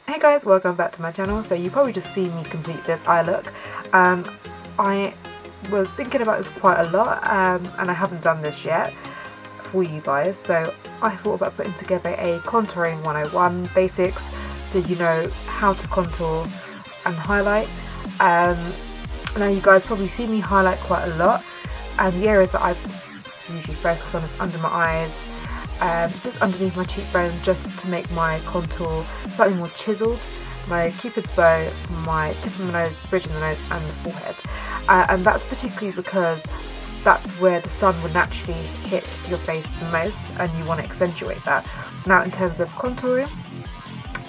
Hey guys, welcome back to my channel. So you probably just see me complete this eye look. I was thinking about this quite a lot and I haven't done this yet for you guys, so I thought about putting together a contouring 101 basics so you know how to contour and highlight. Now you guys probably see me highlight quite a lot, and the areas that I usually focus on is under my eyes, just underneath my cheekbone, just to make my contour slightly more chiseled, my cupid's bow, my tip of my nose, bridge of the nose and the forehead. And that's particularly because that's where the sun would naturally hit your face the most and you want to accentuate that. Now in terms of contouring,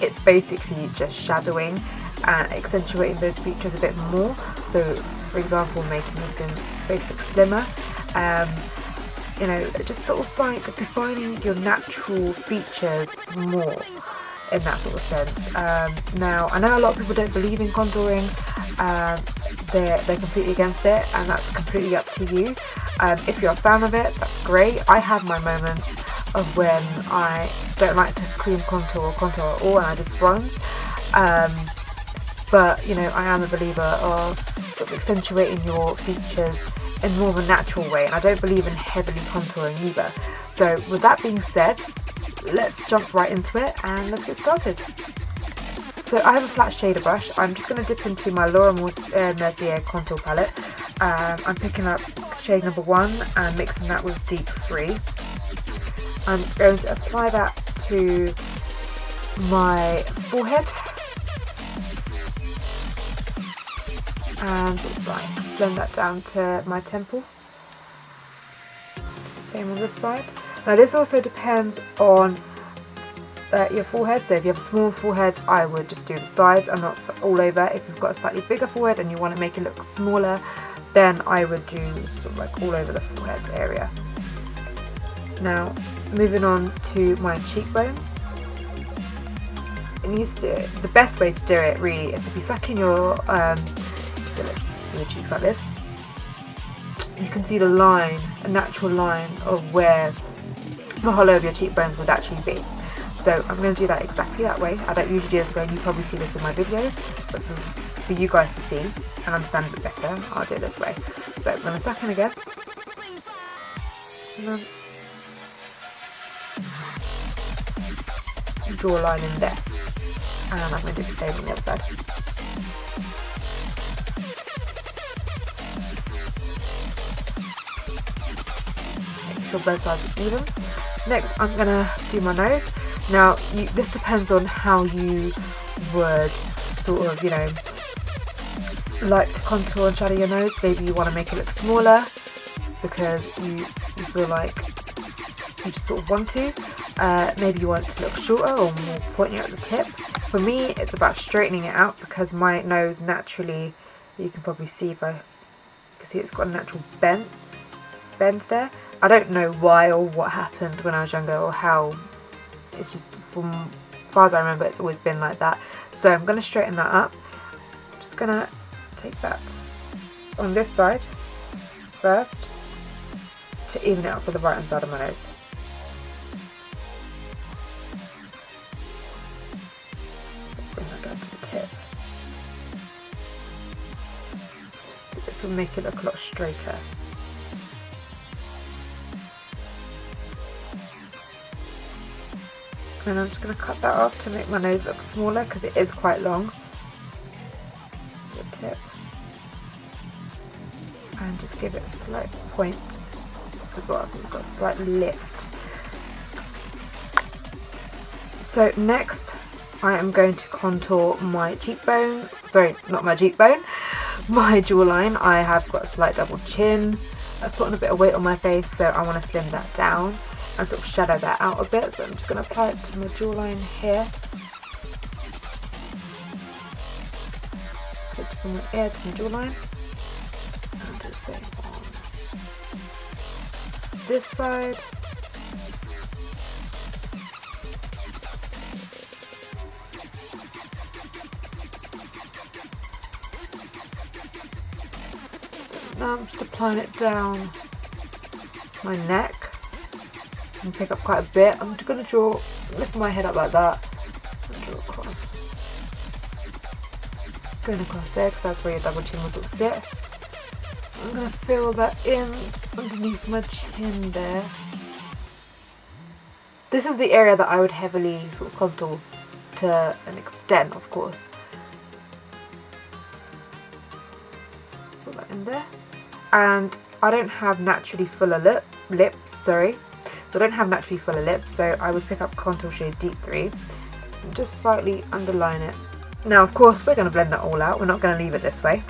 it's basically just shadowing and accentuating those features a bit more. So for example, making your face look slimmer, you know, just sort of like defining your natural features more in that sort of sense. Now I know a lot of people don't believe in contouring, they're completely against it, and that's completely up to you. If you're a fan of it, that's great. I have my moments of when I don't like to cream contour or contour at all and I just bronze, but you know, I am a believer of sort of accentuating your features in more of a natural way, and I don't believe in heavily contouring either. So with that being said, let's jump right into it and let's get started. So I have a flat shader brush. I'm just going to dip into my Mercier contour palette. I'm picking up shade number 1 and mixing that with deep 3. I'm going to apply that to my forehead and blend that down to my temple. Same on this side. Now this also depends on your forehead, so if you have a small forehead I would just do the sides and not all over. If you've got a slightly bigger forehead and you want to make it look smaller, then I would do sort of like all over the forehead area. Now moving on to my cheekbone. The best way to do it really is if you suck in your lips, your cheeks like this, you can see the line, a natural line of where the hollow of your cheekbones would actually be. So I'm going to do that exactly that way. I don't usually do this way, you probably see this in my videos, but for you guys to see and understand a bit better, I'll do it this way. So I'm going to suck in again, and then draw a line in there, and I'm going to do the same on the other side. Make sure both sides are even. Next I'm going to do my nose. Now this depends on how you would sort of, you know, like to contour and shadow your nose. Maybe you want to make it look smaller because you feel like you just sort of want to. Maybe you want it to look shorter or more pointy at the tip. For me it's about straightening it out because my nose naturally, you can probably see if I can see it's got a natural bend there. I don't know why or what happened when I was younger or how. It's just, from as far as I remember, it's always been like that. So I'm going to straighten that up. I'm just going to take that on this side first to even it up for the right hand side of my nose. Bring that down to the tip. So this will make it look a lot straighter. And I'm just going to cut that off to make my nose look smaller because it is quite long. The tip. And just give it a slight point as well, so you've got a slight lift. So next I am going to contour my cheekbone. Sorry, not my cheekbone. My jawline. I have got a slight double chin. I've put on a bit of weight on my face, so I want to slim that down and sort of shadow that out a bit. So I'm just going to apply it to my jawline here. Put it from my ear to my jawline. And do the same on this side. So now I'm just applying it down my neck. And pick up quite a bit. I'm just going to lift my head up like that and draw across. Going across there because that's where your double chin will sort of sit. I'm going to fill that in underneath my chin there. This is the area that I would heavily sort of contour to an extent, of course. Put that in there. And I don't have naturally fuller lips, sorry. So I don't have naturally fuller lips, so I would pick up contour shade Deep 3 and just slightly underline it. Now, of course, we're going to blend that all out. We're not going to leave it this way.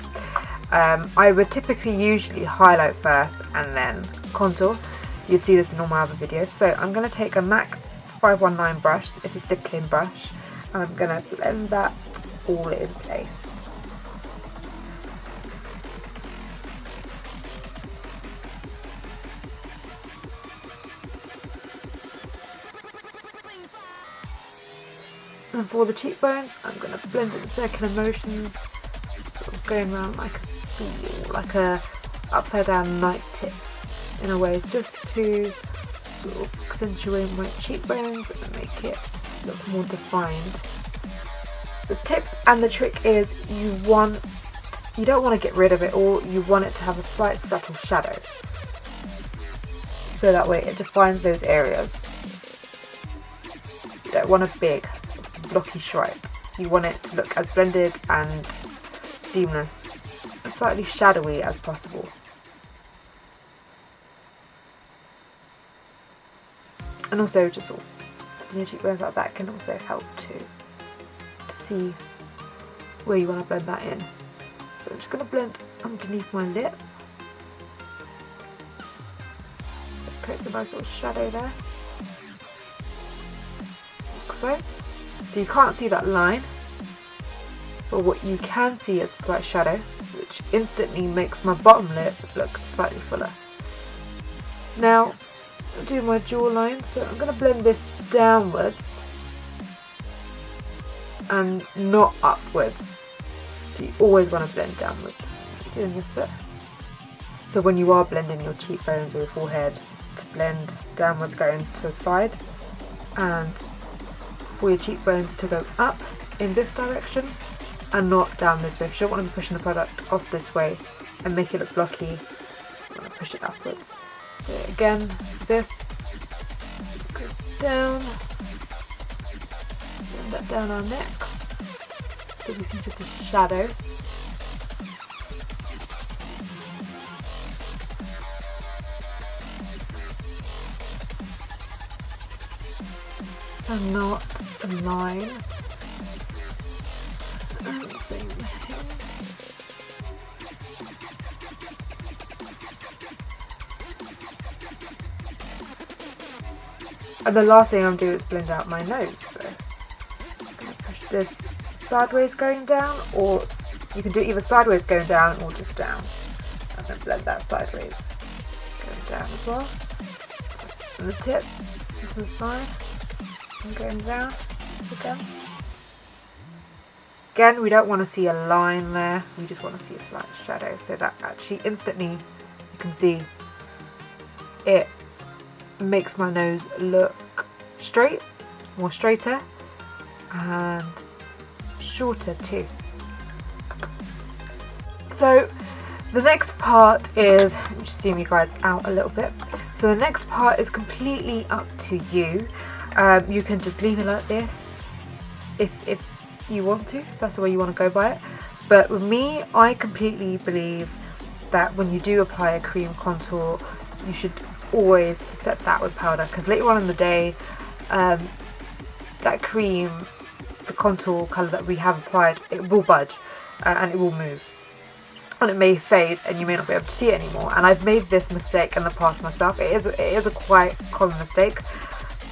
I would typically usually highlight first and then contour. You'd see this in all my other videos. So I'm going to take a MAC 519 brush. It's a stippling brush. And I'm going to blend that all in place. And for the cheekbone, I'm going to blend it in circular motions, sort of going around like a upside down night tip in a way, just to sort of accentuate my cheekbones and make it look more defined. The tip and the trick is you don't want to get rid of it all, you want it to have a slight subtle shadow. So that way it defines those areas. You don't want a big blocky stripe. You want it to look as blended and seamless, and slightly shadowy as possible. And also just sort of your cheekbones like that can also help to see where you want to blend that in. So I'm just going to blend underneath my lip. Create a nice little shadow there. Like so. So you can't see that line, but what you can see is a slight shadow, which instantly makes my bottom lip look slightly fuller. Now, I'll do my jawline, so I'm going to blend this downwards and not upwards. So you always want to blend downwards. Doing this bit. So when you are blending your cheekbones or your forehead, to blend downwards going to the side, and for your cheekbones to go up in this direction and not down this way. You don't want to be pushing the product off this way and make it look blocky. You want to push it upwards. So again, this goes down, and that down our neck, so we see just a shadow. And not a line. And same thing. And the last thing I'm doing is blend out my nose. So I'm going to push this sideways going down, or you can do either sideways going down or just down. And then blend that sideways going down as well. And the tip, this is fine. And going down again. Again, we don't want to see a line there, we just want to see a slight shadow, so that actually instantly you can see it makes my nose look straight, more straighter and shorter too. So the next part is, let me just zoom you guys out a little bit. So the next part is completely up to you. You can just leave it like this if you want to, if that's the way you want to go by it. But with me, I completely believe that when you do apply a cream contour, you should always set that with powder, because later on in the day, that cream, the contour colour that we have applied, it will budge and it will move. And it may fade and you may not be able to see it anymore. And I've made this mistake in the past myself. It is a quite common mistake.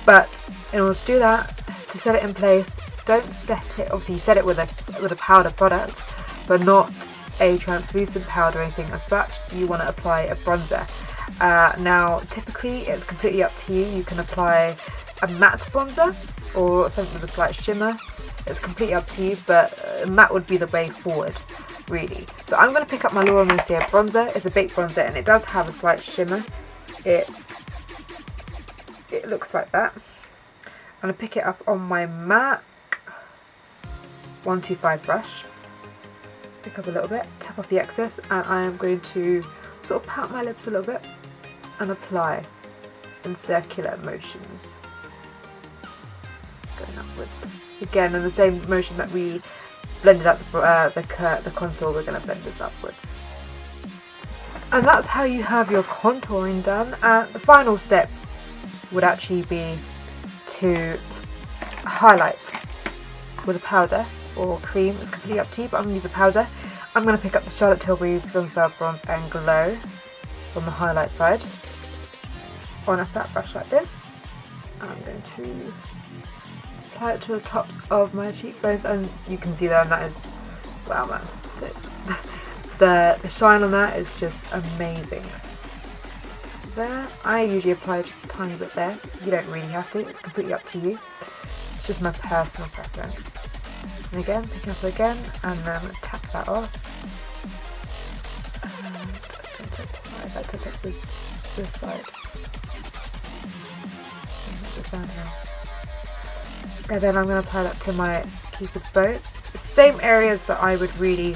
But in order to do that, to set it in place, don't set it, obviously you set it with a powder product, but not a translucent powder or anything as such. You want to apply a bronzer. Now typically it's completely up to you. You can apply a matte bronzer or something with a slight shimmer. It's completely up to you, but matte would be the way forward, really. So I'm going to pick up my Laura Mercier bronzer. It's a baked bronzer and it does have a slight shimmer. It looks like that. I'm going to pick it up on my MAC 125 brush, pick up a little bit, tap off the excess, and I am going to sort of pat my lips a little bit and apply in circular motions, going upwards. Again, in the same motion that we blended out the contour, we're going to blend this upwards. And that's how you have your contouring done. The final step would actually be to highlight with a powder or cream. It's completely up to you, but I'm going to use a powder. I'm going to pick up the Charlotte Tilbury Custard Bronze and Glow on the highlight side on a flat brush like this. I'm going to apply it to the tops of my cheekbones, and you can see there, and that is, wow man, the shine on that is just amazing. There, I usually apply just a tiny bit there. You don't really have to, it's completely up to you. It's just my personal preference. And again, picking up again, and then I'm going to tap that off. And I'm going to touch this side. And then I'm going to apply that to my Cupid's bow. The same areas that I would really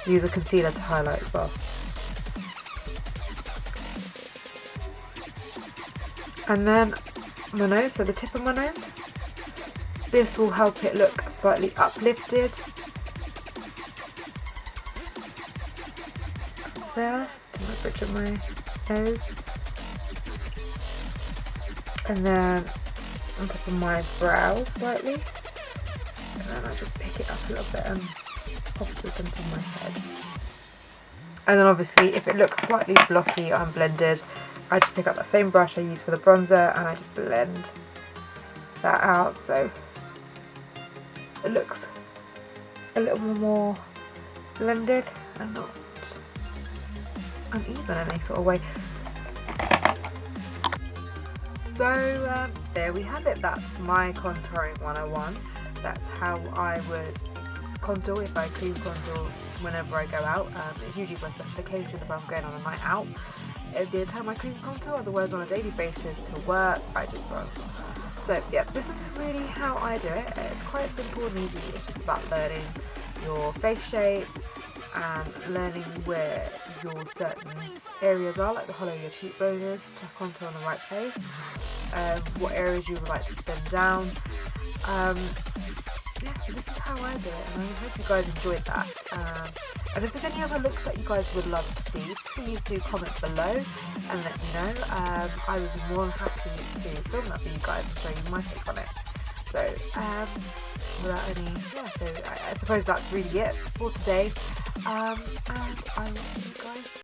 use a concealer to highlight as well. And then my nose, so the tip of my nose. This will help it look slightly uplifted. There, to the bridge of my nose. And then on top of my brow slightly. And then I just pick it up a little bit and pop it to the front of my head. And then obviously if it looks slightly blocky or unblended, I just pick up that same brush I used for the bronzer and I just blend that out so it looks a little more blended and not uneven in any sort of way. So there we have it. That's my contouring 101. That's how I would contour if I cream contour whenever I go out. It's usually for a special occasion if I'm going on a night out. It's the time I cream contour, otherwise on a daily basis to work, I just run. So yeah, this is really how I do it. It's quite simple and easy. It's just about learning your face shape and learning where your certain areas are, like the hollow of your cheekbones is, to contour in the right place, what areas you would like to stem down. Yeah, so this is how I do it, and I hope you guys enjoyed that. And if there's any other looks that you guys would love to see, please do comment below and let me know. I would be more than happy to film that for you guys and show you my take on it. So, without any, yeah, so I suppose that's really it for today. And I will see you guys